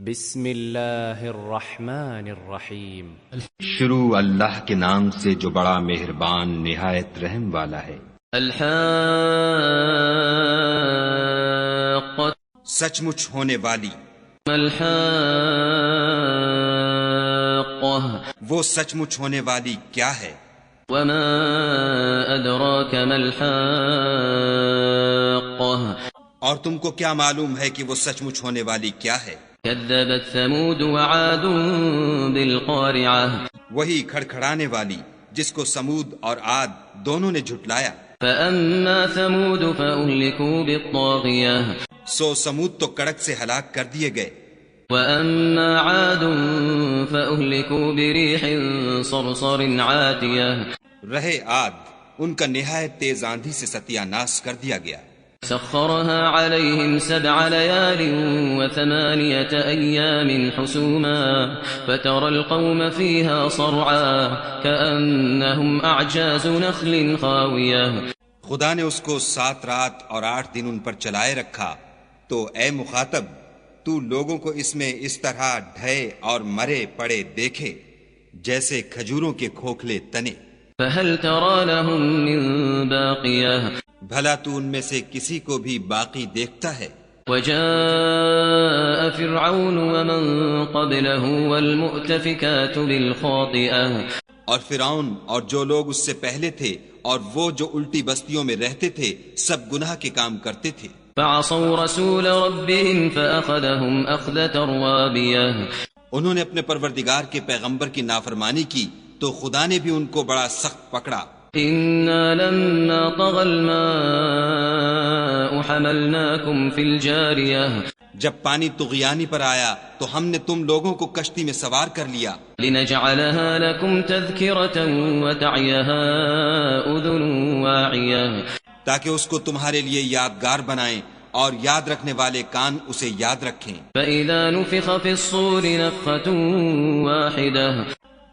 بسم اللہ الرحمن الرحیم۔ شروع اللہ کے نام سے جو بڑا مہربان نہایت رحم والا ہے۔ الحاقۃ، سچ مچ ہونے والی۔ الحاقۃ، وہ سچ مچ ہونے والی کیا ہے؟ وما ادراک ما الحاقۃ، اور تم کو کیا معلوم ہے کہ وہ سچ مچ ہونے والی کیا ہے؟ كذبت ثمود وعاد بالقارعة، وہی کھڑکھڑانے والی جس کو سمود اور عاد دونوں نے جھٹلایا۔ فأما ثمود فأهلكوا بالطاغية، سو سمود تو کڑک سے ہلاک کر دیے گئے، وأما عاد فأهلكوا بريح صرصر عاتية، رہے عاد ان کا نہایت تیز آندھی سے ستیہ ناش کر دیا گیا۔ سخرها عليهم 7 ليال و8 أيام حسوما فترى القوم فيها صرعا كأنهم أعجاز نخل خاوية، خدا نے اس کو 7 رات اور 8 دن ان پر چلائے رکھا، تو اے مخاطب تو لوگوں کو اس میں اس طرح ڈھے اور مرے پڑے دیکھے جیسے کھجوروں کے کھوکھلے تنے۔ فهل ترى لهم من باقية، بھلا تو ان میں سے کسی کو بھی باقی دیکھتا ہے؟ وجاء فرعون ومن قبله والمؤتفكات بالخاطئة، اور فرعون اور جو لوگ اس سے پہلے تھے اور وہ جو الٹی بستیوں میں رہتے تھے سب گناہ کے کام کرتے تھے۔ فعصوا رسول ربهم فأخذهم أخذة رابية، انہوں نے اپنے پروردگار کے پیغمبر کی نافرمانی کی تو خدا نے بھی ان کو بڑا سخت پکڑا۔ إنا لما طغى الماء حملناكم في الجارية، جب پانی طغیانی پر آیا تو ہم نے تم لوگوں کو کشتی میں سوار کر لیا، لنجعلها لكم تذكرة وتعيها أذن واعية، تاکہ اس کو تمہارے لیے یادگار بنائیں اور یاد رکھنے والے کان اسے یاد رکھیں۔ فإذا نفخ في الصور نفخة واحدة،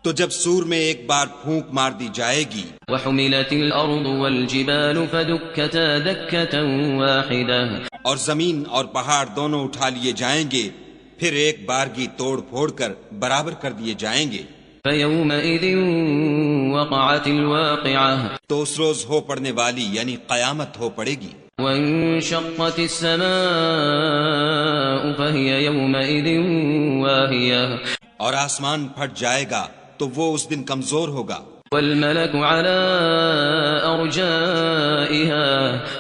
تو جب سور میں ایک بار پھونک مار دی جائے گی، وحملت الأرض والجبال فدكتا دكة واحدة، اور زمین اور پہاڑ دونوں اٹھا لیے جائیں گے، پھر ایک بارگی توڑ پھوڑ کر برابر کر دیے جائیں گے۔ فيومئذ وقعت الواقعة، تو اس روز ہو پڑنے والی یعنی قیامت ہو پڑے گی۔ وانشقت السماء فهي يومئذ واهية، اور آسمان پھٹ جائے گا تو وہ اس دن کمزور ہوگا۔ والملك على أرجائها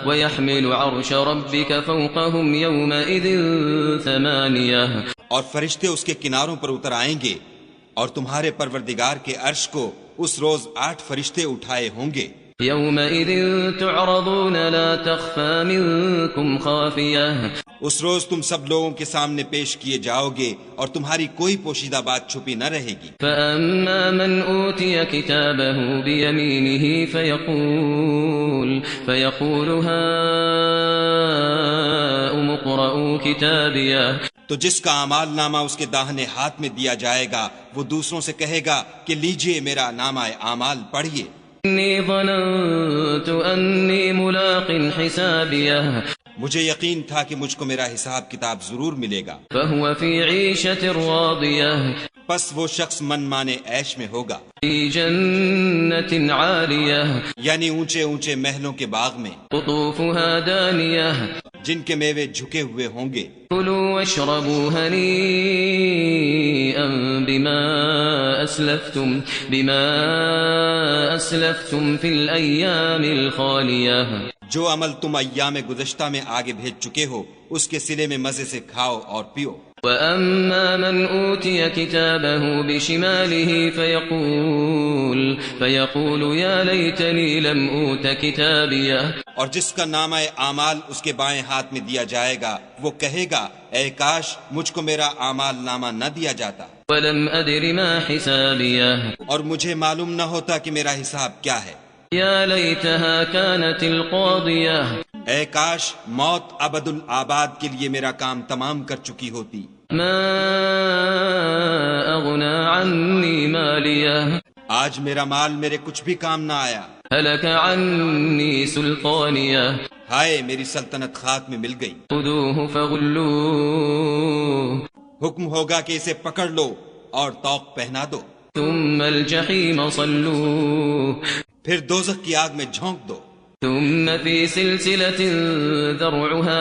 ويحمل عرش ربك فوقهم يومئذ 8، اور فرشتے اس کے کناروں پر اتر آئیں گے اور تمہارے پروردگار کے عرش کو اس روز 8 فرشتے اٹھائے ہوں گے۔ يومئذ تعرضون لا تخفى منكم خافية، اس روز تم سب لوگوں کے سامنے پیش کیے جاؤ گے اور تمہاری کوئی پوشیدہ بات چھپی نہ رہے گی۔ فأما من أوتي كتابه بيمينه فيقول هاؤم اقرءوا كتابيه، تو جس کا اعمال نامہ اس کے داہنے ہاتھ میں دیا جائے گا وہ دوسروں سے کہے گا کہ لیجئے میرا نامہ اعمال پڑھیے۔ إني ظننت أني ملاق حسابيه، مجھے یقین تھا کہ مجھ کو میرا حساب کتاب ضرور ملے گا۔ فهو في عيشة راضية، پس وہ شخص من مانے عیش میں ہوگا، في جنة عالية، یعنی اونچے اونچے محلوں کے باغ میں، قطوفها دانية، جن کے میوے جھکے ہوئے ہوں گے۔ كلوا واشربوا هنيئا بما أسلفتم في الأيام الخالية، جو عمل تم ایام گزشتہ میں آگے بھیج چکے ہو اس کے صلے میں مزے سے کھاؤ اور پیو۔ وأما من أوتي كتابه بشماله فيقول يا ليتني لم أوت كتابيه، اور جس کا نامہ اعمال اس کے بائیں ہاتھ میں دیا جائے گا وہ کہے گا اے کاش مجھ کو میرا اعمال نامہ نہ دیا جاتا، ولم أدر ما حسابيه، اور مجھے معلوم نہ ہوتا کہ میرا حساب کیا ہے۔ يا ليتها كانت القاضية، اے کاش موت ابد الآباد کے لیے میرا کام تمام کر چکی ہوتی۔ ما أغنى عني ماليه، آج میرا مال میرے کچھ بھی کام نہ آیا۔ هلك عني سلطانيه، ہائے میری سلطنت خاک میں مل گئی۔ خذوه فغلوه، حکم ہوگا کہ اسے پکڑ لو اور طوق پہنا دو، ثم الجحیم صلوه پھر دوزخ کی آگ میں جھونک دو، ثم في سلسلة ذرعها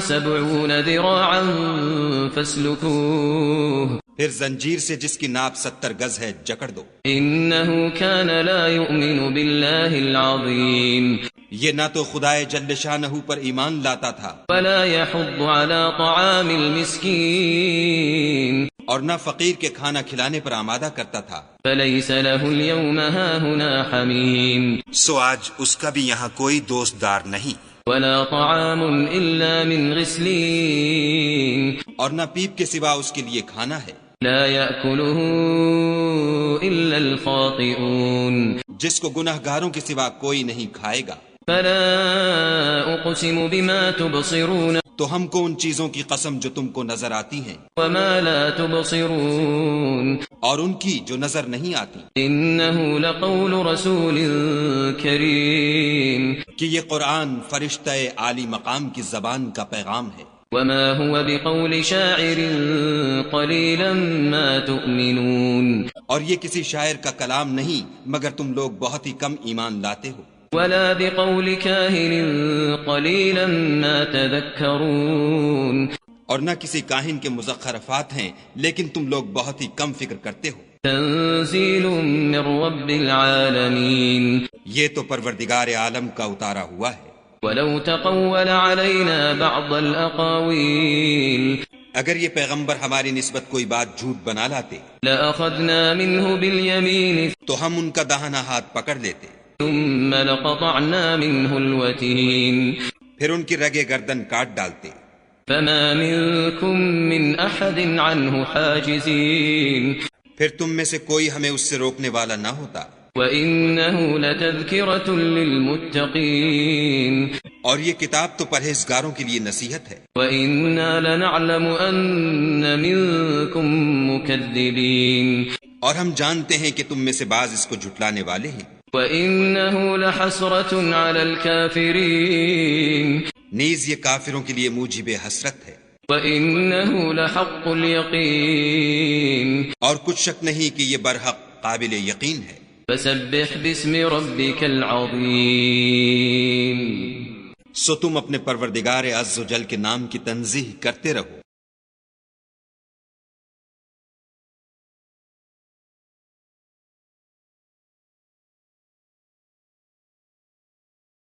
70 ذراعا فاسلكوه پھر زنجیر سے جس کی ناپ 70 گز ہے جکڑ دو، إنه كان لا يؤمن بالله العظيم یہ نہ تو خدائے جل شانہ پر ایمان لاتا تھا ولا يحض على طعام المسكين اور نہ فقیر کے کھانا کھلانے پر آمادہ کرتا تھا، فليس له اليوم هاهنا حميم سو آج اس کا بھی یہاں کوئی دوست دار نہیں، ولا طعام إلا من غسلين اور نہ پیپ کے سوا اس کے لیے کھانا ہے، لا يأكله إلا الخاطئون جس کو گناہ گاروں کے سوا کوئی نہیں کھائے گا۔ فلا أقسم بما تبصرون تو ہم کو ان چیزوں کی قسم جو تم کو نظر آتی ہیں وما لا تبصرون اور ان کی جو نظر نہیں آتی، إنه لقول رسول كريم کہ یہ قرآن فرشتہ عالی مقام کی زبان کا پیغام ہے، وما هو بقول شاعر قليلا ما تؤمنون اور یہ کسی شاعر کا کلام نہیں مگر تم لوگ بہت ہی کم ایمان لاتے ہو، ولا بقول كاهن قليلا ما تذكرون اور نہ کسی کاہن کے مزخرفات ہیں لیکن تم لوگ بہت ہی کم فکر کرتے ہو، تنزيل من رب العالمين یہ تو پروردگار عالم کا اتارا ہوا ہے۔ ولو تقول علينا بعض الأقاويل اگر یہ پیغمبر ہماری نسبت کوئی بات جھوٹ بنا لاتے لأخذنا منه باليمين تو ہم ان کا داہنا ہاتھ پکڑ لیتے، ثم لقطعنا منه الوتين پھر ان کی رگے گردن کاٹ ڈالتے، فما منكم من أحد عنه حاجزين پھر تم میں سے کوئی ہمیں اس سے روکنے والا نہ ہوتا، وَإِنَّهُ لَتَذْكِرَةٌ لِّلْمُتَّقِينَ اور یہ کتاب تو پرہیزگاروں کے لیے نصیحت ہے، وَإِنَّا لَنَعْلَمُ أَنَّ مِنكُم مُّكَذِّبِينَ اور ہم جانتے ہیں کہ تم میں سے بعض اس کو جھٹلانے والے ہیں، وَإِنَّهُ لَحَسْرَةٌ عَلَى الْكَافِرِينَ نیز یہ کافروں کے لیے موجب حسرت ہے، وَإِنَّهُ لَحَقُّ الْيَقِينِ اور کچھ شک نہیں کہ یہ برحق قابل یقین ہے۔ فَسَبِّحْ بِاسْمِ رَبِّكَ الْعَظِيمِ سو تم اپنے پروردگار عز و جل کے نام کی تنزیہ کرتے رہو۔